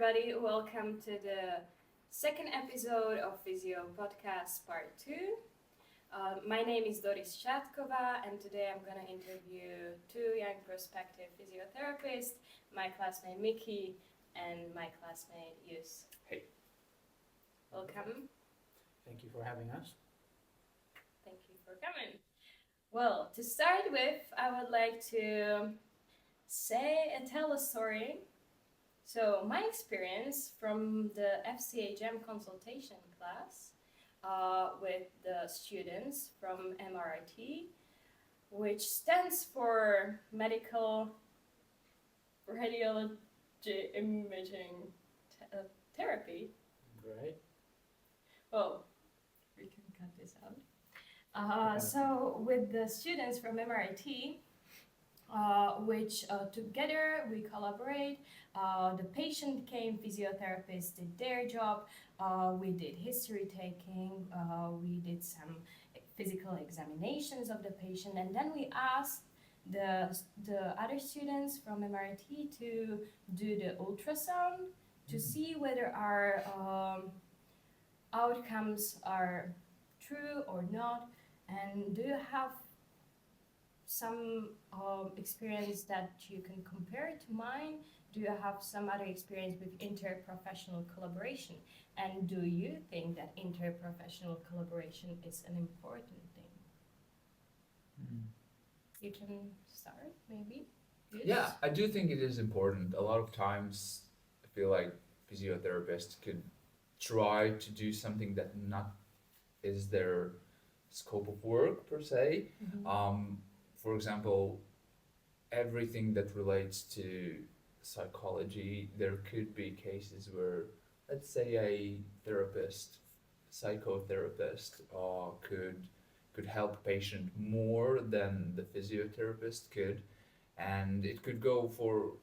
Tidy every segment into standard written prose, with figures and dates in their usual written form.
everybody. Welcome to the second episode of Physio Podcast Part 2. My name is Doris Satkova, and today I'm going to interview two young prospective physiotherapists, my classmate Miki and my classmate Yus. Hey. Welcome. Thank you for having us. Thank you for coming. Well, to start with, I would like to tell a story. So my experience from the FCHM consultation class with the students from MRT, which stands for Medical Radiology Imaging Therapy. Great. Oh, we can cut this out. So with the students from MRT, which together we collaborate. The patient came, physiotherapists did their job, we did history taking, we did some physical examinations of the patient, and then we asked the other students from MRT to do the ultrasound to see whether our outcomes are true or not, and do you have some experience that you can compare to mine? Do you have some other experience with interprofessional collaboration? And do you think that interprofessional collaboration is an important thing? You can start, maybe? Yes? Yeah, I do think it is important. A lot of times I feel like physiotherapists could try to do something that not is their scope of work per se. For example, everything that relates to psychology, there could be cases where, let's say, a therapist, psychotherapist, could help a patient more than the physiotherapist could, and it could go for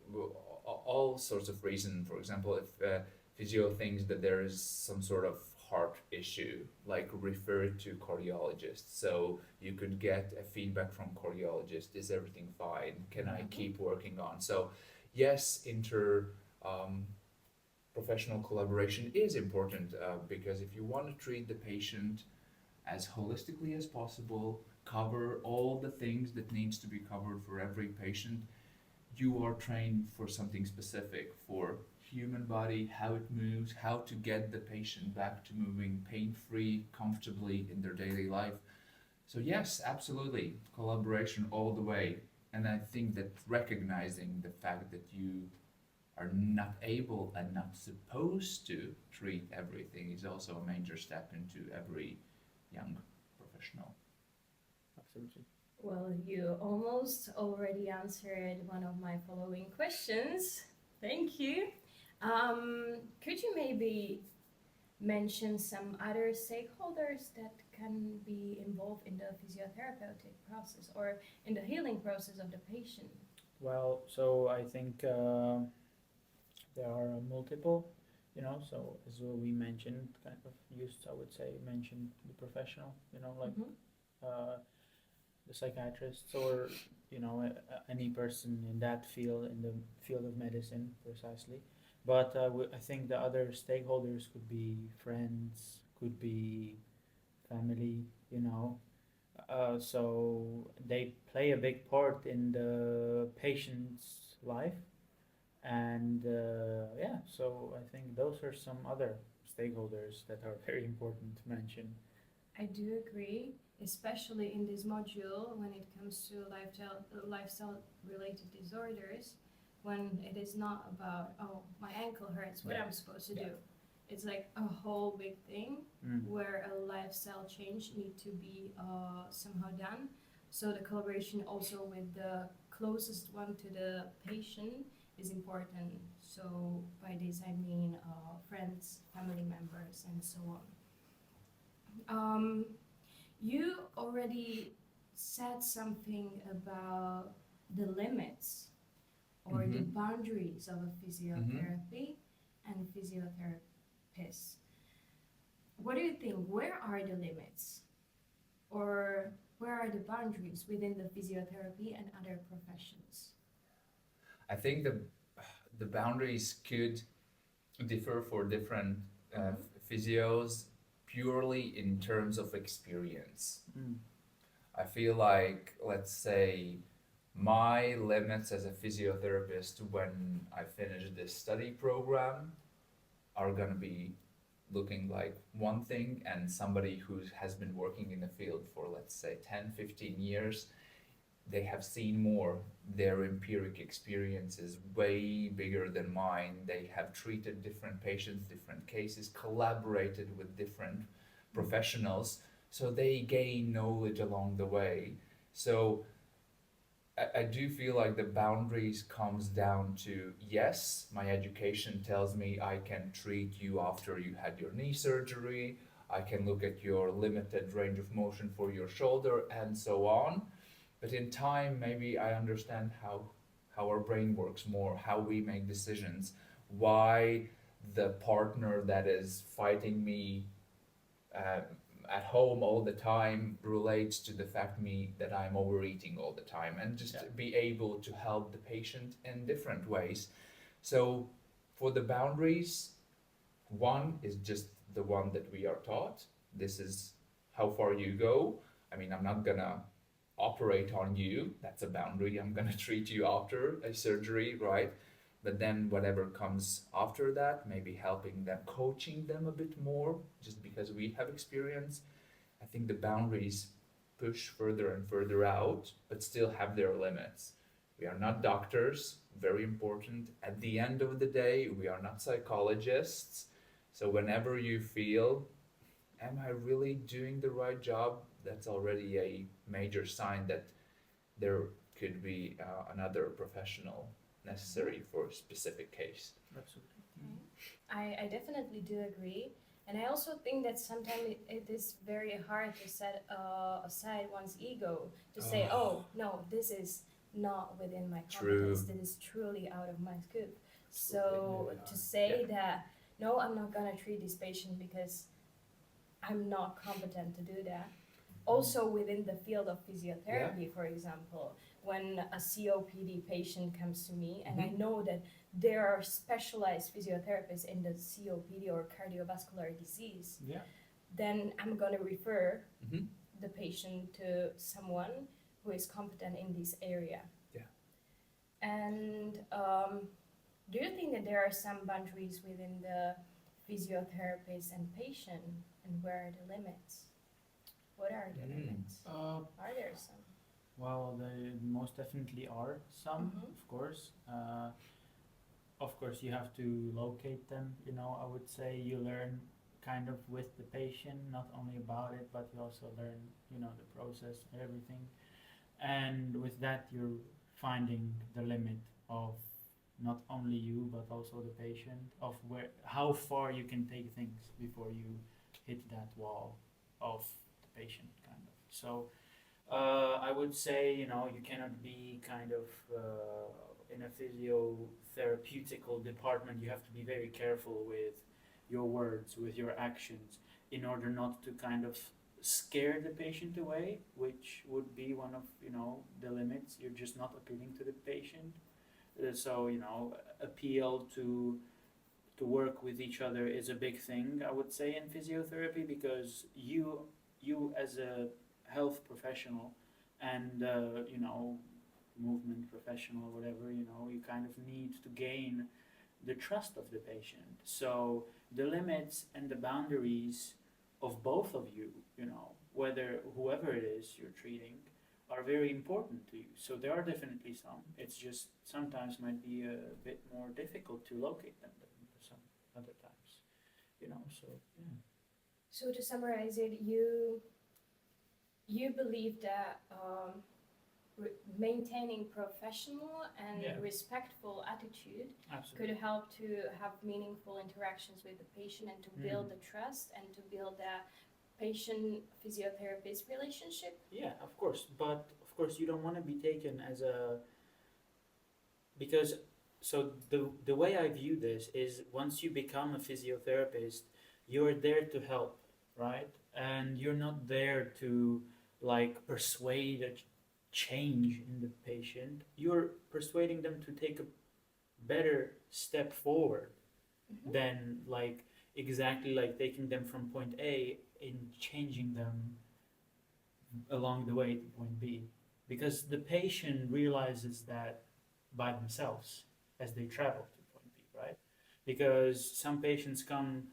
all sorts of reasons. For example, if physio thinks that there is some sort of heart issue, like refer it to cardiologist, so you could get a feedback from cardiologist. Is everything fine? Can I keep working on? So yes, professional collaboration is important, because if you want to treat the patient as holistically as possible, cover all the things that needs to be covered for every patient, you are trained for something specific, for human body, how it moves, how to get the patient back to moving pain-free, comfortably in their daily life. So yes, absolutely, collaboration all the way. And I think that recognizing the fact that you are not able and not supposed to treat everything is also a major step into every young professional. Absolutely. Well, you almost already answered one of my following questions. Thank you. Could you maybe mention some other stakeholders that can be involved in the physiotherapeutic process or in the healing process of the patient? Well, so I think there are multiple, so as we mentioned, kind of used, I would say, mentioned the professional, like the psychiatrists or, any person in that field, in the field of medicine precisely. But I think the other stakeholders could be friends, could be family, so they play a big part in the patient's life. And so I think those are some other stakeholders that are very important to mention. I do agree, especially in this module when it comes to lifestyle related disorders, when it is not about, oh, my ankle hurts, what I'm supposed to do. It's like a whole big thing where a lifestyle change need to be somehow done. So the collaboration also with the closest one to the patient is important. So by this I mean friends, family members, and so on. You already said something about the limits or the boundaries of a physiotherapy and physiotherapists. What do you think? Where are the limits? Or where are the boundaries within the physiotherapy and other professions? I think the boundaries could differ for different physios purely in terms of experience. I feel like, let's say, my limits as a physiotherapist when I finish this study program are gonna be looking like one thing, and somebody who has been working in the field for, let's say, 10, 15 years, they have seen more. Their empiric experience is way bigger than mine. They have treated different patients, different cases, collaborated with different professionals, so they gain knowledge along the way. So I do feel like the boundaries comes down to, yes, my education tells me I can treat you after you had your knee surgery, I can look at your limited range of motion for your shoulder and so on. But in time, maybe I understand how our brain works more, how we make decisions, why the partner that is fighting me uh, at home all the time relates to the fact me that I'm overeating all the time, and just be able to help the patient in different ways. So for the boundaries, one is just the one that we are taught. This is how far you go. I mean, I'm not gonna operate on you. That's a boundary. I'm gonna treat you after a surgery, right? But then whatever comes after that, maybe helping them, coaching them a bit more, just because we have experience. I think the boundaries push further and further out, but still have their limits. We are not doctors, very important. At the end of the day, we are not psychologists. So whenever you feel, am I really doing the right job? That's already a major sign that there could be another professional necessary for a specific case. Absolutely. I definitely do agree. And I also think that sometimes it is very hard to set aside one's ego to say, oh, no, this is not within my competence. This is truly out of my scope. So to say that, no, I'm not going to treat this patient because I'm not competent to do that. Also within the field of physiotherapy, for example, when a COPD patient comes to me and I know that there are specialized physiotherapists in the COPD or cardiovascular disease, then I'm going to refer the patient to someone who is competent in this area. And do you think that there are some boundaries within the physiotherapist and patient, and where are the limits? What are the limits? Are there some? Well, there most definitely are some, of course. Of course, you have to locate them. You know, I would say you learn kind of with the patient, not only about it, but you also learn, you know, the process and everything. And with that, you're finding the limit of not only you, but also the patient, of how far you can take things before you hit that wall of the patient, kind of. So I would say, you know, you cannot be kind of in a physiotherapeutical department. You have to be very careful with your words, with your actions, in order not to kind of scare the patient away, which would be one of, you know, the limits. You're just not appealing to the patient. So, you know, appeal to work with each other is a big thing, I would say, in physiotherapy, because you as a health professional and you know, movement professional, whatever, you know, you kind of need to gain the trust of the patient. So the limits and the boundaries of both of you, you know, whether whoever it is you're treating, are very important to you. So there are definitely some. It's just sometimes might be a bit more difficult to locate them than some other times, you know. So yeah. So to summarize it, you believe that maintaining professional and respectful attitude could help to have meaningful interactions with the patient and to build the trust and to build that patient physiotherapist relationship. Yeah, of course, but of course you don't want to be taken as a, because so the way I view this is, once you become a physiotherapist, you're there to help, right? And you're not there to like persuade a change in the patient. You're persuading them to take a better step forward. Mhm. than like exactly like taking them from point A and changing them along the way to point B. Because the patient realizes that by themselves as they travel to point B, right? Because some patients come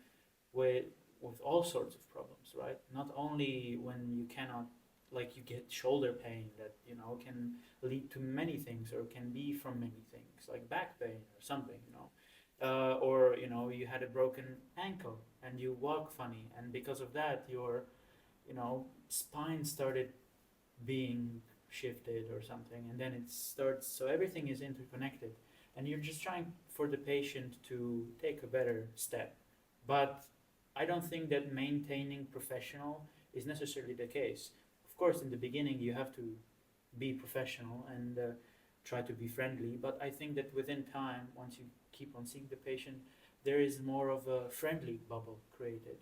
with with all sorts of problems, right? Not only when you cannot, like you get shoulder pain that can lead to many things or can be from many things, like back pain or something, or you had a broken ankle and you walk funny, and because of that your spine started being shifted or something, and then it starts, so everything is interconnected, and you're just trying for the patient to take a better step. But I don't think that maintaining professional is necessarily the case. Of course, in the beginning you have to be professional and try to be friendly, but I think that within time, once you keep on seeing the patient, there is more of a friendly bubble created.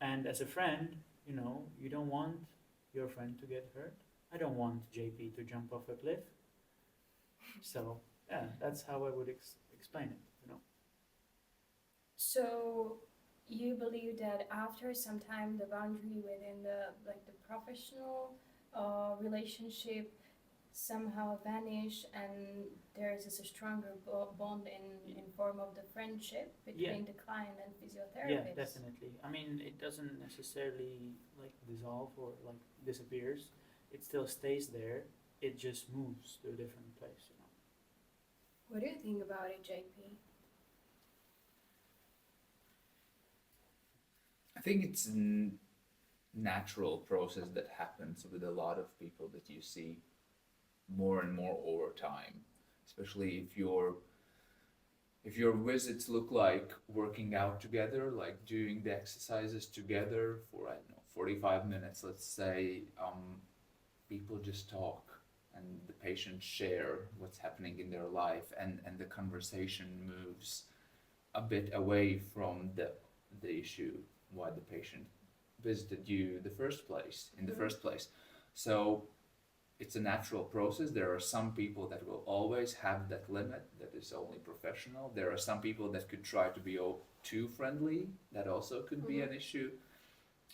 And as a friend, you don't want your friend to get hurt. I don't want JP to jump off a cliff. So yeah, that's how I would explain it. So you believe that after some time, the boundary within the professional relationship somehow vanish, and there is a stronger bond in form of the friendship Yeah, between the client and yeah, physiotherapist. definitely. I mean, it doesn't necessarily like dissolve or like disappears. It still stays there. It just moves to a different place. What do you think about it, JP? I think it's a natural process that happens with a lot of people that you see more and more over time, especially if your visits look like working out together, like doing the exercises together for, I don't know, 45 minutes, let's say, people just talk and the patients share what's happening in their life, and the conversation moves a bit away from the issue why the patient visited you in the Mhm. first place. So it's a natural process. There are some people that will always have that limit that is only professional. There are some people that could try to be too friendly. That also could be an issue.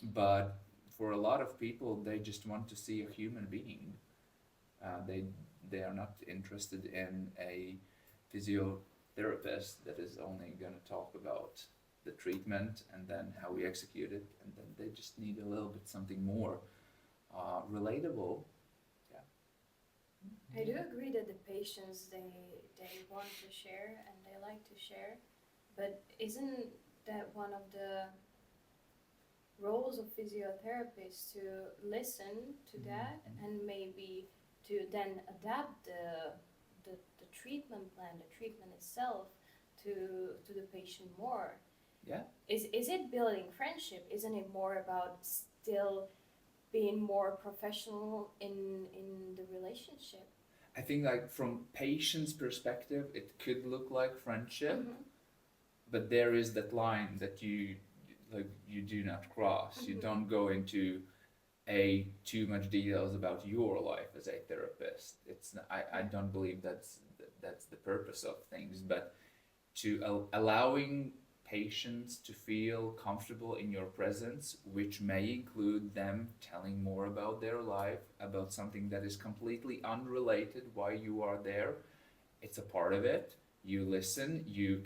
But for a lot of people, they just want to see a human being. They are not interested in a physiotherapist that is only going to talk about the treatment and then how we execute it, and then they just need a little bit something more relatable. I do agree that the patients they want to share and they like to share, but isn't that one of the roles of physiotherapists to listen to that and maybe to then adapt the treatment plan, the treatment itself to the patient more? Yeah. Is it building friendship? Isn't it more about still being more professional in the relationship? I think like from patient's perspective, it could look like friendship, but there is that line that you do not cross. You don't go into too much details about your life as a therapist. I don't believe that's the purpose of things, but to allowing patients to feel comfortable in your presence, which may include them telling more about their life, about something that is completely unrelated why you are there. It's a part of it. You listen, you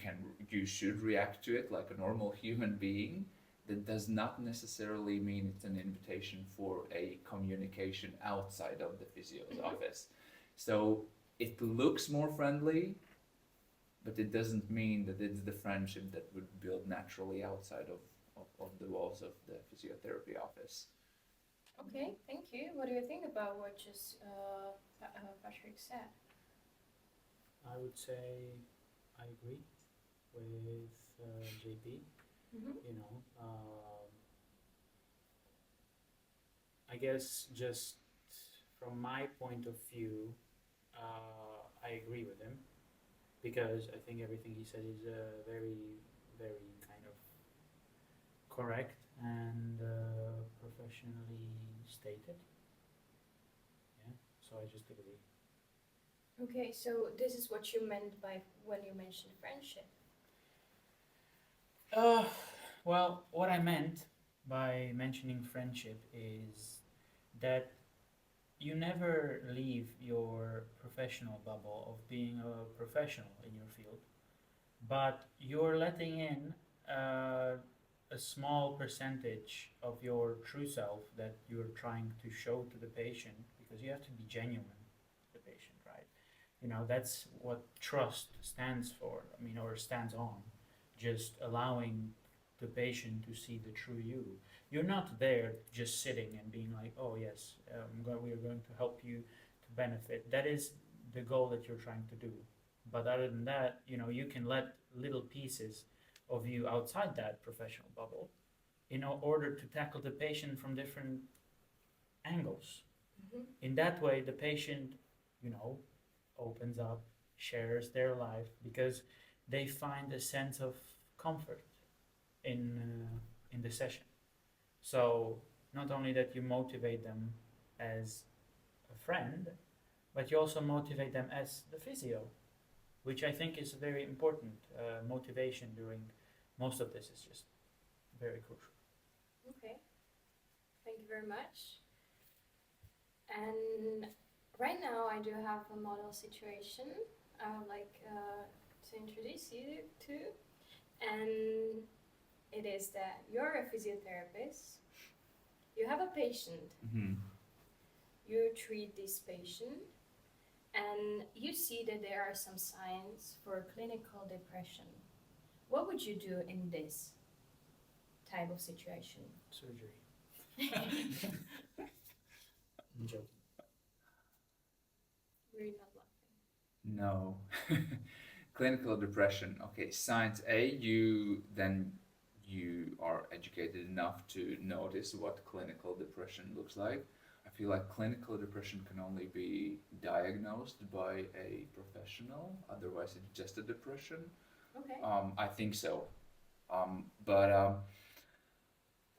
should react to it like a normal human being. That does not necessarily mean it's an invitation for a communication outside of the physio's office. So it looks more friendly, but it doesn't mean that it's the friendship that would build naturally outside of the walls of the physiotherapy office. Okay, thank you. What do you think about what just Patrick said? I would say I agree with JP. You know, I guess just from my point of view, I agree with him because I think everything he said is very, very kind of correct and professionally stated. Yeah, so I just agree. Okay, so this is what you meant by when you mentioned friendship. Uh, well, what I meant by mentioning friendship is that you never leave your professional bubble of being a professional in your field, but you're letting in uh, a small percentage of your true self that you're trying to show to the patient because you have to be genuine with the patient, right? You know, that's what trust stands for, I mean, or stands on, just allowing the patient to see the true you. You're not there just sitting and being like, oh, yes, we are going to help you to benefit. That is the goal that you're trying to do. But other than that, you know, you can let little pieces of you outside that professional bubble in order to tackle the patient from different angles. Mm-hmm. In that way, the patient, you know, opens up, shares their life because they find a sense of comfort in the session. So not only that you motivate them as a friend, but you also motivate them as the physio, which I think is very important. Motivation during most of this is just very crucial. Okay, thank you very much. And right now, I do have a model situation I would like to introduce you to, and it is that you're a physiotherapist, you have a patient, Mm-hmm. you treat this patient, and you see that there are some signs for clinical depression. What would you do in this type of situation? Surgery. I'm joking. We're not laughing. No. Clinical depression. Okay, signs A, you are educated enough to notice what clinical depression looks like. I feel like clinical depression can only be diagnosed by a professional, otherwise it's just a depression. Okay. I think so. But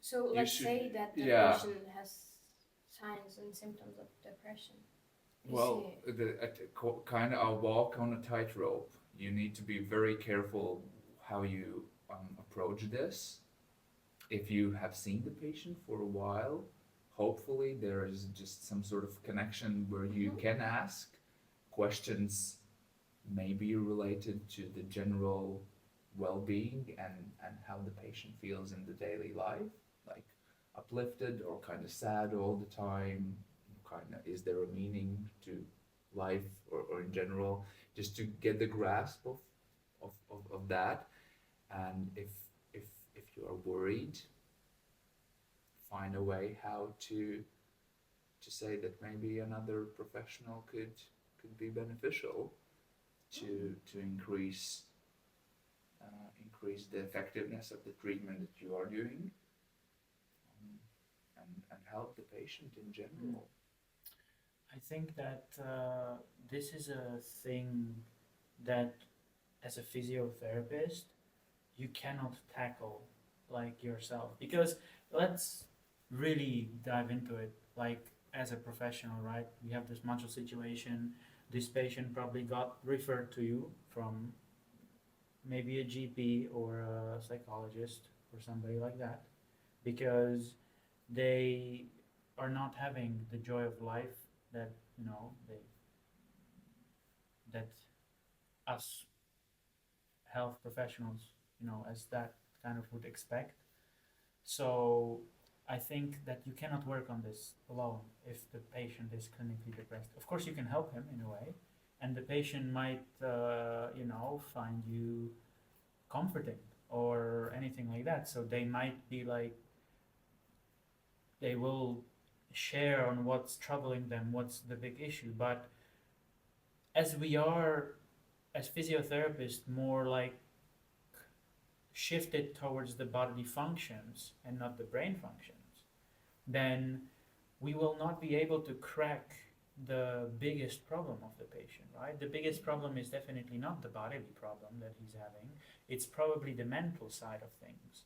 So you let's should, say that the yeah. patient has signs and symptoms of depression. You Well, see kind of a walk on a tightrope. You need to be very careful how you approach this. If you have seen the patient for a while, hopefully there is just some sort of connection where you Mhm. can ask questions, maybe related to the general well-being and how the patient feels in the daily life, like uplifted or kind of sad all the time, kind of is there a meaning to life or in general, just to get the grasp of that. And if if you are worried, find a way how to say that maybe another professional could be beneficial to increase the effectiveness of the treatment that you are doing, and help the patient in general. I think that this is a thing that, as a physiotherapist, you cannot tackle like yourself because let's really dive into it. Like as a professional, right? We have this muscle situation. This patient probably got referred to you from maybe a GP or a psychologist or somebody like that because they are not having the joy of life that you know that us health professionals, you know, as that kind of would expect. So I think that you cannot work on this alone if the patient is clinically depressed. Of course, you can help him in a way, and the patient might, you know, find you comforting or anything like that. So they might be like, they will share on what's troubling them, what's the big issue. But as we are, as physiotherapists, more like shifted towards the bodily functions and not the brain functions, then we will not be able to crack the biggest problem of the patient, right? The biggest problem is definitely not the bodily problem that he's having, it's probably the mental side of things.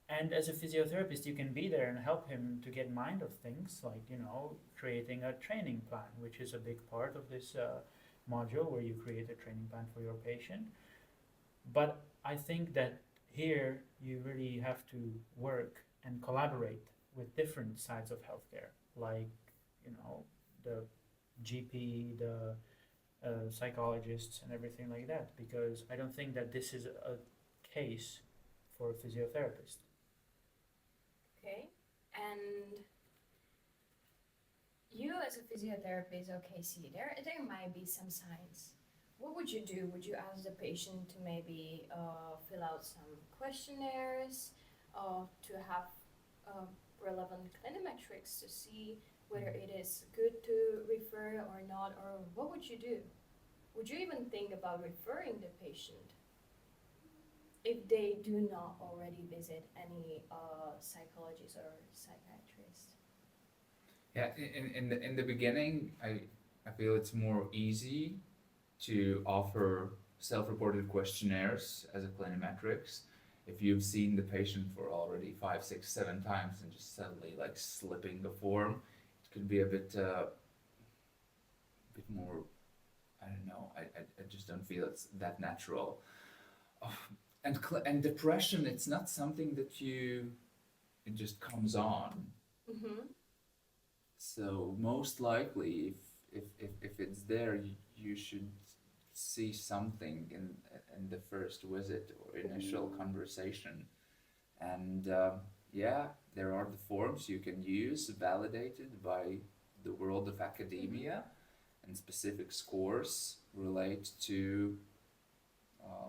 And as a physiotherapist, you can be there and help him to get mind of things, like, you know, creating a training plan, which is a big part of this module where you create a training plan for your patient. But I think that here you really have to work and collaborate with different sides of healthcare, like, the GP, the psychologists, and everything like that, because I don't think that this is a case for a physiotherapist. Okay. And you as a physiotherapist, okay, see, there might be some signs. What would you do? Would you ask the patient to maybe fill out some questionnaires, to have relevant clinimetrics to see whether it is good to refer or not, or what would you do? Would you even think about referring the patient if they do not already visit any psychologist or psychiatrist? Yeah, in the beginning, I feel it's more easy to offer self-reported questionnaires as a clinimetrics. If you've seen the patient for already 5, 6, 7 times and just suddenly like slipping the form, it could be a bit more. I don't know. I just don't feel it's that natural. Oh, and depression, it's not something that it just comes on. Mm-hmm. So most likely, if it's there, you should see something in the first visit or initial conversation. And yeah, there are the forms you can use, validated by the world of academia, and specific scores relate to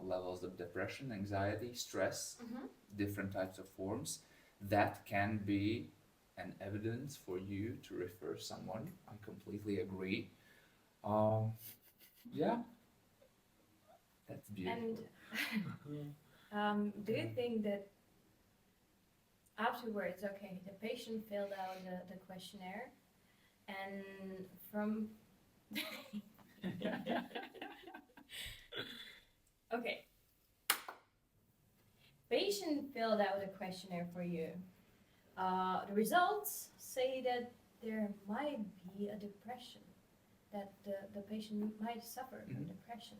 levels of depression, anxiety, stress, Mm-hmm. different types of forms. That can be an evidence for you to refer someone. I completely agree. Um, yeah, that's beautiful. And do you think that afterwards, okay, the patient filled out the questionnaire, and from okay, patient filled out the questionnaire for you. The results say that there might be a depression, that the patient might suffer from Mhm. depression.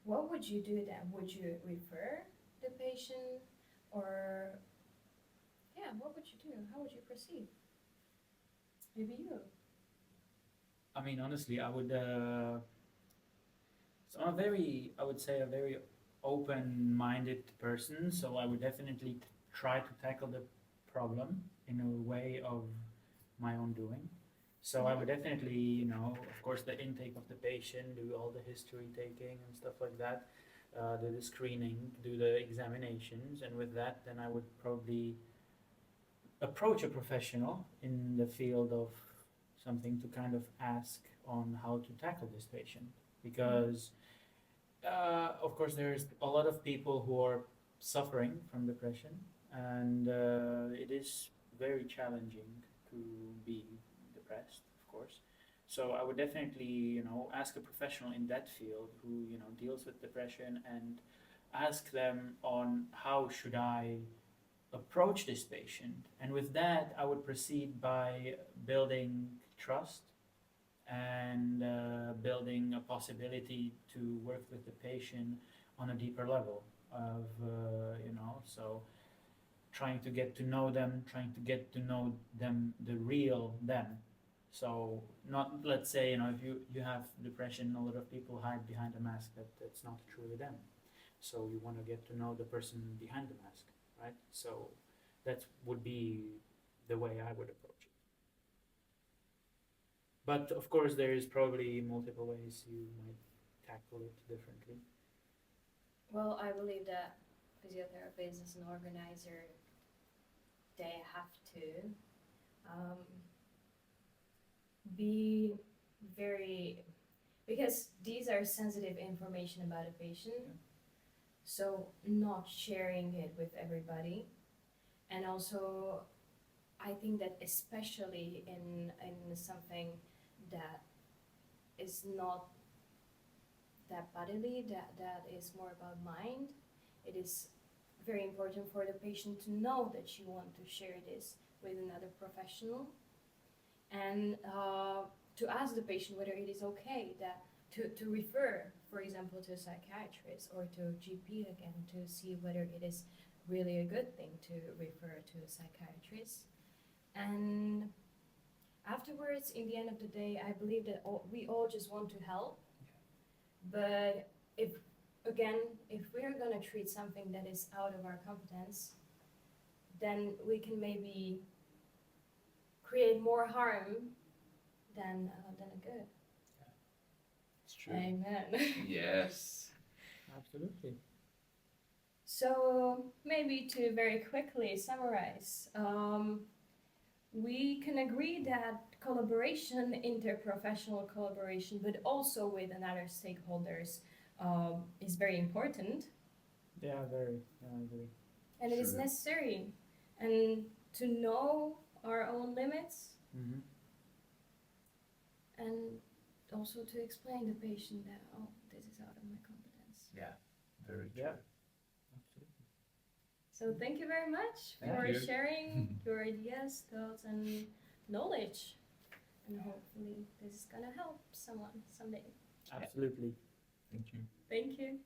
What would you do then? Would you refer the patient, or yeah, what would you do? How would you proceed? Maybe you. I mean, honestly, I would. So I'm I would say, a very open-minded person. So I would definitely try to tackle the problem in a way of my own doing. So I would definitely, of course, the intake of the patient, do all the history taking and stuff like that, do the screening, do the examinations, and with that, then I would probably approach a professional in the field of something to kind of ask on how to tackle this patient, because of course there's a lot of people who are suffering from depression, and it is very challenging to be depressed, of course. So I would definitely, ask a professional in that field who, deals with depression, and ask them on how should I approach this patient. And with that, I would proceed by building trust, and building a possibility to work with the patient on a deeper level of, so trying to get to know them, trying to get to know them, the real them. So not, let's say, if you have depression, a lot of people hide behind a mask that's not truly them. So you want to get to know the person behind the mask, right? So that would be the way I would approach it. But of course, there is probably multiple ways you might tackle it differently. Well, I believe that physiotherapists as an organizer, they have to um, be very, because these are sensitive information about a patient, so not sharing it with everybody. And also, I think that especially in something that is not that bodily, that is more about mind, it is very important for the patient to know that you want to share this with another professional, and to ask the patient whether it is okay that to refer, for example, to a psychiatrist or to a GP again to see whether it is really a good thing to refer to a psychiatrist. And afterwards, in the end of the day, I believe that we all just want to help. But if we're gonna treat something that is out of our competence, then we can maybe create more harm than a good. It's true. Amen. Yes. Absolutely. So maybe to very quickly summarize, we can agree that collaboration, interprofessional collaboration, but also with another stakeholders, is very important, Yeah, very. Yeah, I agree. and it is Sure. necessary, and to know our own limits, Mm-hmm. and also to explain the patient that, oh, this is out of my competence. Yeah. Very true. Yeah. Absolutely. So thank you very much Thank for you. sharing your ideas, thoughts, and knowledge. And hopefully this is gonna help someone someday. Absolutely. Thank you. Thank you.